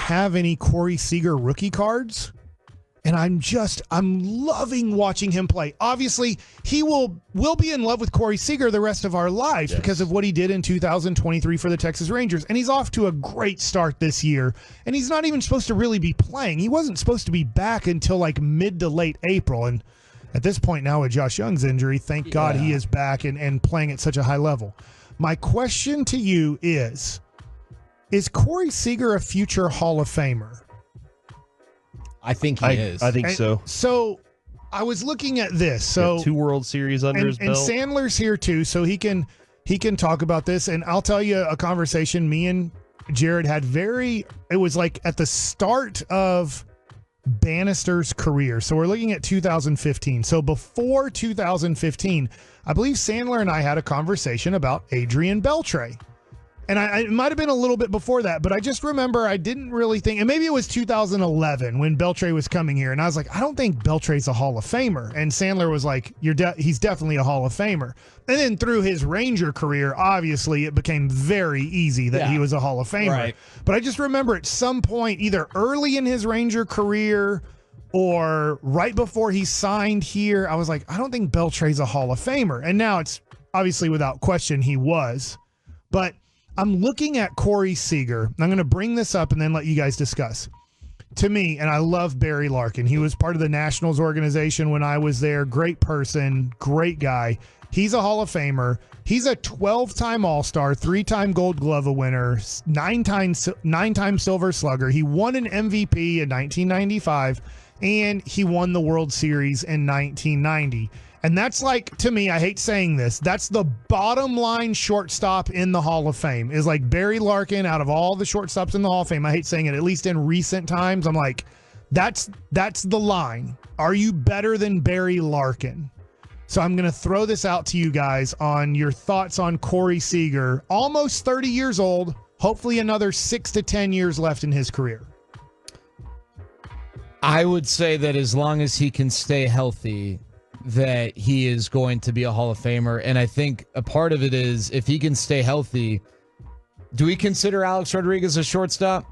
have any Corey Seager rookie cards. And I'm loving watching him play. Obviously, we'll be in love with Corey Seager the rest of our lives because of what he did in 2023 for the Texas Rangers. And he's off to a great start this year. And he's not even supposed to really be playing. He wasn't supposed to be back until like mid to late April. And at this point now with Josh Young's injury, thank God he is back and playing at such a high level. My question to you is Corey Seager a future Hall of Famer? I think he is. I think so. So I was looking at this. So 2 World Series under his belt. And Sandler's here too, so he can talk about this. And I'll tell you a conversation me and Jared had it was like at the start of Bannister's career. So we're looking at 2015. So before 2015, I believe Sandler and I had a conversation about Adrian Beltre. And it might have been a little bit before that, but I just remember I didn't really think, and maybe it was 2011 when Beltre was coming here, and I was like, I don't think Beltre's a Hall of Famer. And Sandler was like, he's definitely a Hall of Famer. And then through his Ranger career, obviously it became very easy that he was a Hall of Famer. Right. But I just remember at some point, either early in his Ranger career or right before he signed here, I was like, I don't think Beltre's a Hall of Famer. And now it's obviously without question he was. But I'm looking at Corey Seager. I'm going to bring this up and then let you guys discuss. To me, and I love Barry Larkin. He was part of the Nationals organization when I was there. Great person, great guy. He's a Hall of Famer. He's a 12-time All-Star, 3-time Gold Glove winner, 9-time Silver Slugger. He won an MVP in 1995, and he won the World Series in 1990. And that's like, to me, I hate saying this, that's the bottom line shortstop in the Hall of Fame, is like Barry Larkin out of all the shortstops in the Hall of Fame. I hate saying it, at least in recent times. I'm like, that's the line. Are you better than Barry Larkin? So I'm going to throw this out to you guys on your thoughts on Corey Seager, almost 30 years old, hopefully another 6 to 10 years left in his career. I would say that as long as he can stay healthy, that he is going to be a Hall of Famer. And I think a part of it is if he can stay healthy, do we consider Alex Rodriguez a shortstop?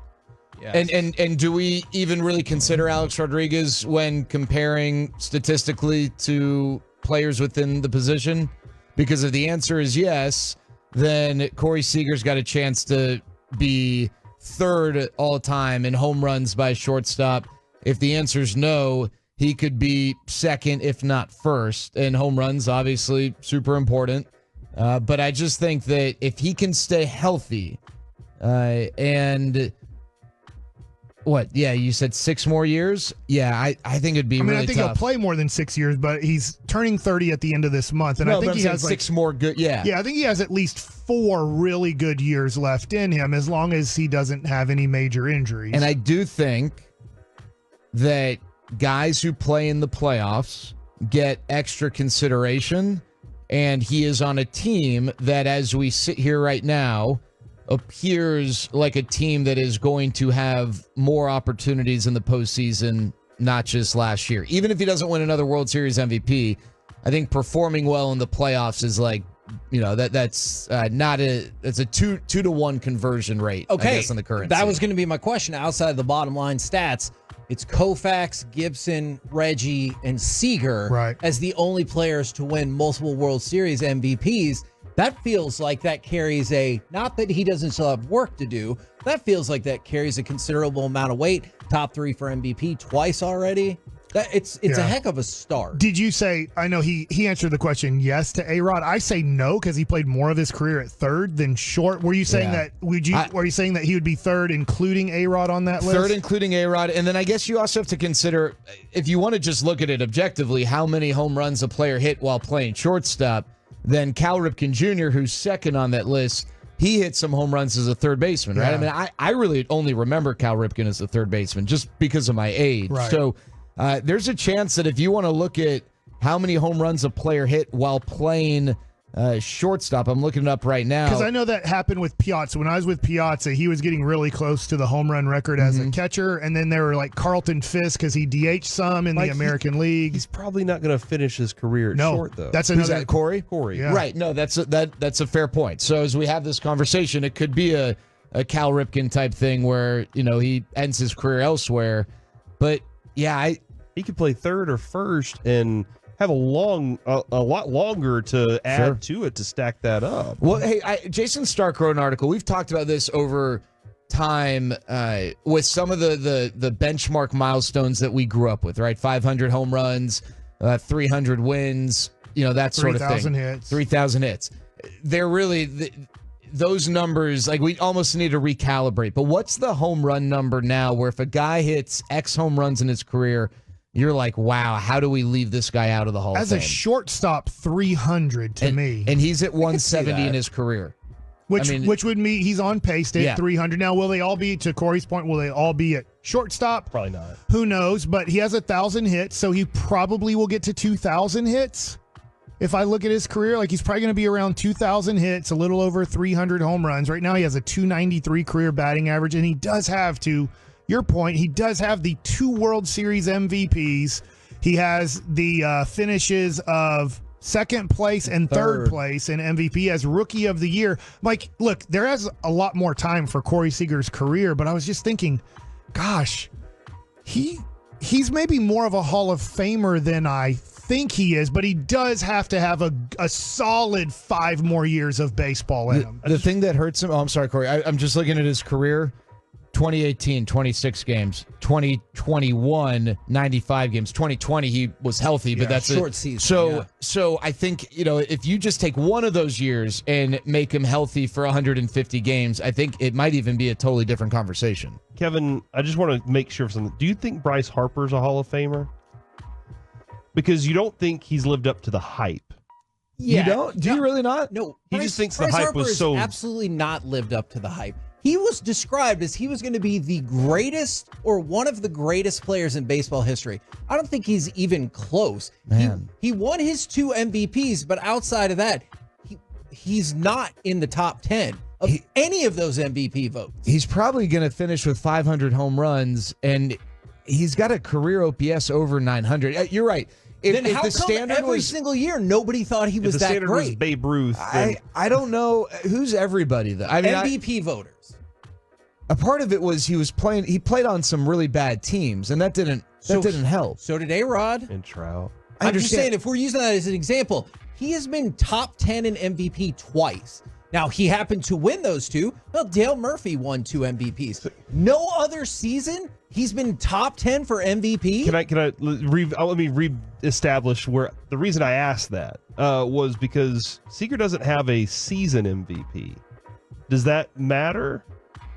Yes. And do we even really consider Alex Rodriguez when comparing statistically to players within the position? Because if the answer is yes, then Corey Seager's got a chance to be third all time in home runs by shortstop. If the answer is no, he could be second, if not first. And home runs, obviously, super important. But I just think that if he can stay healthy and what? Yeah, you said 6 more years? Yeah, I think it'd be really tough. I think he'll play more than 6 years, but he's turning 30 at the end of this month. And I think he has 6 more good, yeah. Yeah, I think he has at least 4 really good years left in him as long as he doesn't have any major injuries. And I do think that guys who play in the playoffs get extra consideration, and he is on a team that, as we sit here right now, appears like a team that is going to have more opportunities in the postseason, not just last year. Even if he doesn't win another World Series MVP, I think performing well in the playoffs is like, that's not it's a 2 to 1 conversion rate. Okay, I guess, in the current that season. was going to be my question. Outside of the bottom line stats, it's Koufax, Gibson, Reggie, and Seager as the only players to win multiple World Series MVPs. That feels like that carries not that he doesn't still have work to do, that feels like that carries a considerable amount of weight. Top 3 for MVP twice already. It's a heck of a start. Did you say, I know he answered the question yes to A-Rod. I say no because he played more of his career at third than short. Were you saying that were you saying that he would be third including A-Rod on that list? Third including A-Rod. And then I guess you also have to consider, if you want to just look at it objectively, how many home runs a player hit while playing shortstop. Then Cal Ripken Jr., who's second on that list, he hit some home runs as a third baseman, right? I mean, I really only remember Cal Ripken as a third baseman just because of my age. Right. So there's a chance that if you want to look at how many home runs a player hit while playing shortstop, I'm looking it up right now. Because I know that happened with Piazza. When I was with Piazza, he was getting really close to the home run record as a catcher. And then there were like Carlton Fisk because he DH'd some in the American League. He's probably not going to finish his career at short, though. That's another. Who's that, Corey? Corey. Yeah. Right. No, that's a fair point. So as we have this conversation, it could be a a Cal Ripken type thing where, he ends his career elsewhere. But yeah, he could play third or first and have a lot longer to add to it to stack that up. Well, hey, Jason Stark wrote an article. We've talked about this over time with some of the benchmark milestones that we grew up with, right? 500 home runs, 300 wins, that sort of thing. 3,000 hits. 3,000 hits. They're really those numbers, like we almost need to recalibrate. But what's the home run number now where if a guy hits X home runs in his career, you're like, wow, how do we leave this guy out of the Hall of Fame? As a shortstop, 300 to me. And he's at 170 in his career. Which would mean he's on pace to hit 300. Now, will they all be, to Corey's point, will they all be at shortstop? Probably not. Who knows? But he has 1,000 hits, so he probably will get to 2,000 hits. If I look at his career, like he's probably going to be around 2,000 hits, a little over 300 home runs. Right now, he has a 293 career batting average, and he does have, to your point, he does have the 2 World Series MVPs. He has the finishes of second place and third place in MVP as Rookie of the Year. Mike, look, there is a lot more time for Corey Seager's career, but I was just thinking, gosh, he's maybe more of a Hall of Famer than I think he is, but he does have to have a solid 5 more years of baseball in him. The thing that hurts him, I'm sorry, Corey, I'm just looking at his career. 2018, 26 games. 2021, 95 games. 2020, he was healthy, but that's short season. So I think, if you just take one of those years and make him healthy for 150 games, I think it might even be a totally different conversation. Kevin, I just want to make sure of something. Do you think Bryce Harper's a Hall of Famer? Because you don't think he's lived up to the hype. Yeah. You don't? Do you really not? No. He just thinks the hype was so... absolutely not lived up to the hype. He was described as he was going to be the greatest or one of the greatest players in baseball history. I don't think he's even close. Man. He won his 2 MVPs, but outside of that, he's not in the top 10 of any of those MVP votes. He's probably going to finish with 500 home runs, and he's got a career OPS over 900. You're right. Then how come every single year nobody thought he was that great? If the standard was Babe Ruth. I don't know. Who's everybody, though? I mean, MVP voters. A part of it was he played on some really bad teams, and that didn't help. So did A-Rod. And Trout. I'm just saying, if we're using that as an example, he has been top 10 in MVP twice. Now, he happened to win those 2. Well, Dale Murphy won 2 MVPs. No other season he's been top 10 for MVP. Let me reestablish where the reason I asked that was because Seager doesn't have a season MVP. Does that matter?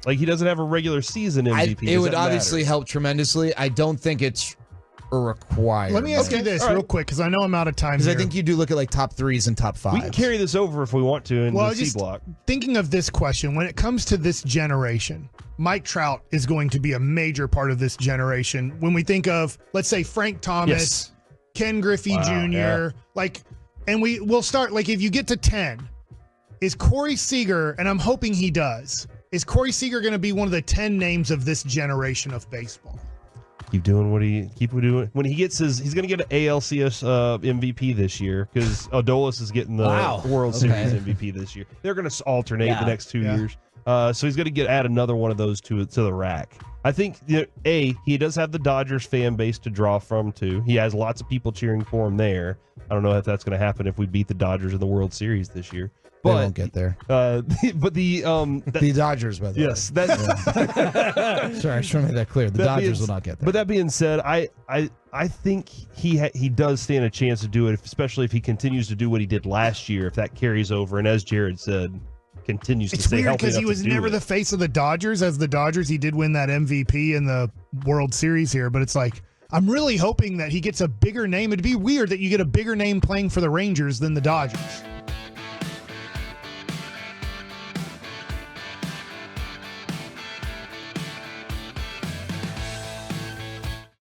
Like, he doesn't have a regular season MVP. It would obviously help tremendously. I don't think it's a requirement. Let me ask you this real quick, because I know I'm out of time. Because I think you do look at like top 3s and top 5s. We can carry this over if we want to in the C block. Thinking of this question, when it comes to this generation, Mike Trout is going to be a major part of this generation. When we think of, let's say, Frank Thomas, Ken Griffey Jr., and we'll start, like, if you get to 10, is Corey Seager, and I'm hoping he does, is Corey Seager going to be one of the 10 names of this generation of baseball? Keep doing when he gets he's going to get an ALCS MVP this year because Adolis is getting the World Series MVP this year. They're going to alternate the next 2 years. So he's going to add another one of those to the rack. I think he does have the Dodgers fan base to draw from too. He has lots of people cheering for him there. I don't know if that's going to happen if we beat the Dodgers in the World Series this year. They won't get there. But the Dodgers, by the way. Yes. Sorry, I should make that clear. The Dodgers will not get there. But that being said, I think he does stand a chance to do it, especially if he continues to do what he did last year. If that carries over, and as Jared said, continues to stay healthy. It's weird because he was never the face of the Dodgers. As the Dodgers, he did win that MVP in the World Series here, but it's like, I'm really hoping that he gets a bigger name. It'd be weird that you get a bigger name playing for the Rangers than the Dodgers.